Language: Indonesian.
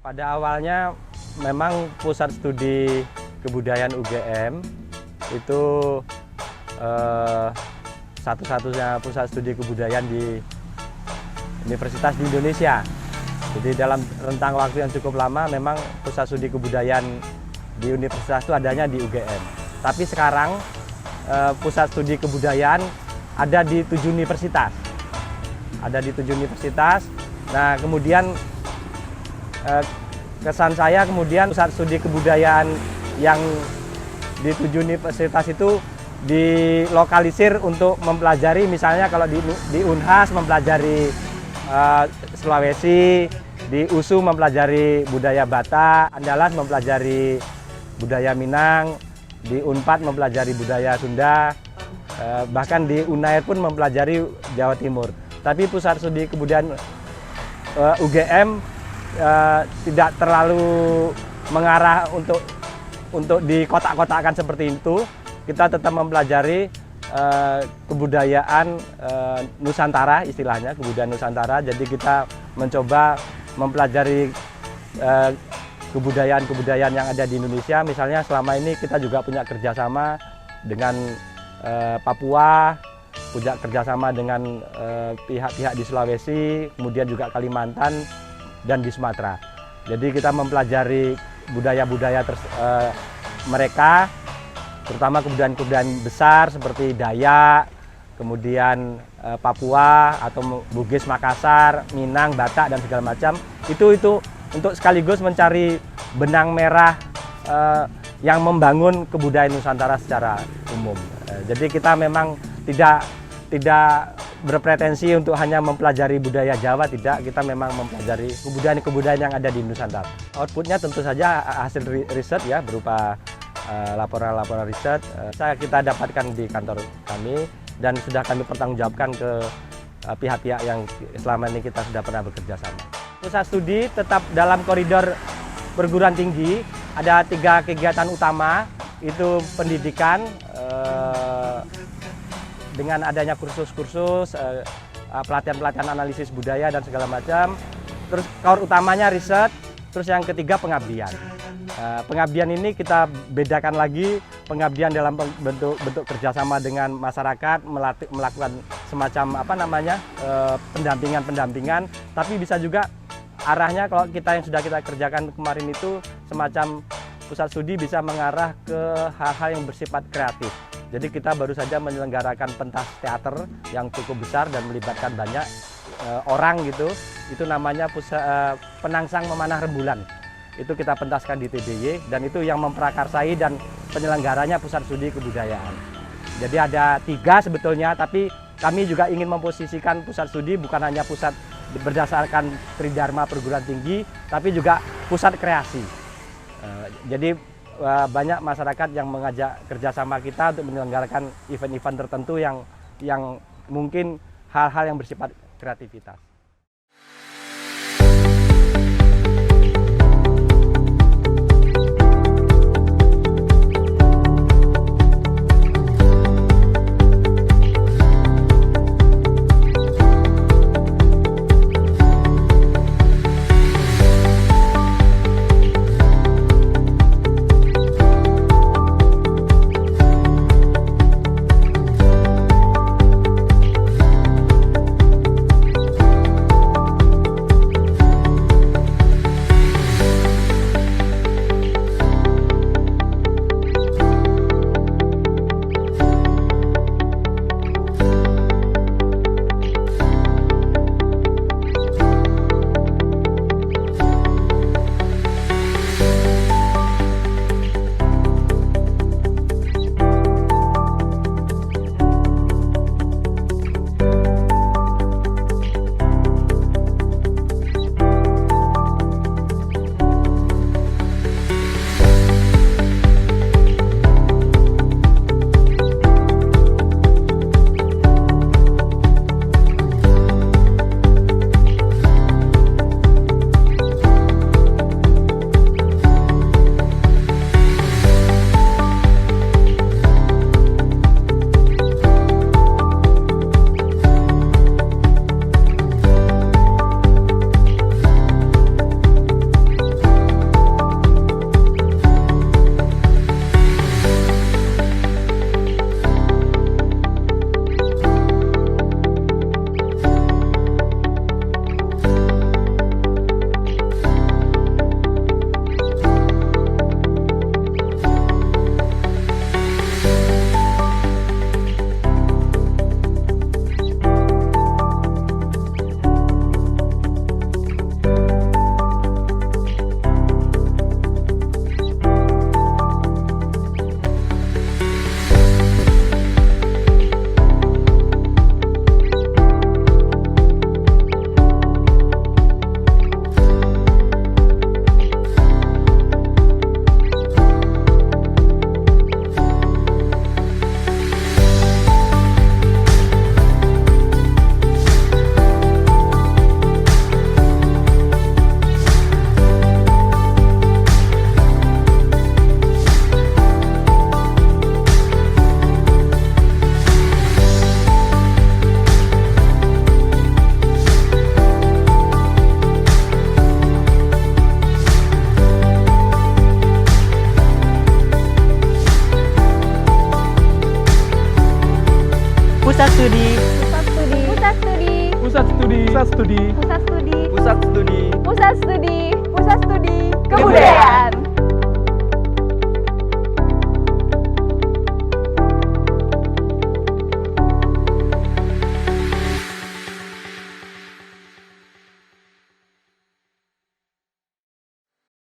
Pada awalnya memang pusat studi kebudayaan UGM itu satu-satunya pusat studi kebudayaan di universitas di Indonesia. Jadi dalam rentang waktu yang cukup lama memang pusat studi kebudayaan di universitas itu adanya di UGM. Tapi sekarang pusat studi kebudayaan ada di 7 universitas. Ada di 7 universitas. Nah, kemudian kesan saya kemudian pusat studi kebudayaan yang di 7 universitas itu dilokalisir untuk mempelajari, misalnya kalau di Unhas mempelajari Sulawesi, di USU mempelajari budaya Batak, Andalas mempelajari budaya Minang, di Unpad mempelajari budaya Sunda, bahkan di Unair pun mempelajari Jawa Timur. Tapi pusat studi kebudayaan UGM tidak terlalu mengarah untuk di kotak-kotakan seperti itu. Kita tetap mempelajari kebudayaan Nusantara, istilahnya kebudayaan Nusantara. Jadi kita mencoba mempelajari kebudayaan-kebudayaan yang ada di Indonesia. Misalnya selama ini kita juga punya kerjasama dengan Papua, punya kerjasama dengan pihak-pihak di Sulawesi, kemudian juga Kalimantan dan di Sumatera. Jadi kita mempelajari budaya-budaya mereka, terutama kebudayaan-kebudayaan besar seperti Dayak, kemudian Papua atau Bugis, Makassar, Minang, Batak dan segala macam. Itu untuk sekaligus mencari benang merah yang membangun kebudayaan Nusantara secara umum. Jadi kita memang tidak berpretensi untuk hanya mempelajari budaya Jawa, tidak. Kita memang mempelajari kebudayaan-kebudayaan yang ada di Nusantara. Outputnya tentu saja hasil riset ya, berupa laporan-laporan riset kita dapatkan di kantor kami dan sudah kami pertanggungjawabkan ke pihak-pihak yang selama ini kita sudah pernah bekerja sama. Pusat studi tetap dalam koridor perguruan tinggi. Ada 3 kegiatan utama, itu pendidikan, dengan adanya kursus-kursus, pelatihan-pelatihan analisis budaya dan segala macam. Terus core utamanya riset, terus yang ketiga pengabdian. Pengabdian ini kita bedakan lagi, pengabdian dalam bentuk kerjasama dengan masyarakat, melakukan semacam pendampingan, tapi bisa juga arahnya kalau kita yang sudah kita kerjakan kemarin itu semacam pusat studi bisa mengarah ke hal-hal yang bersifat kreatif. Jadi kita baru saja menyelenggarakan pentas teater yang cukup besar dan melibatkan banyak orang gitu. Itu namanya Penangsang Memanah Rembulan. Itu kita pentaskan di TBY dan itu yang memprakarsai dan penyelenggaranya Pusat Studi Kebudayaan. Jadi ada 3 sebetulnya, tapi kami juga ingin memposisikan pusat studi bukan hanya pusat berdasarkan Tridharma perguruan tinggi, tapi juga pusat kreasi. Jadi banyak masyarakat yang mengajak kerjasama kita untuk menyelenggarakan event-event tertentu yang mungkin hal-hal yang bersifat kreativitas. studi Pusat Studi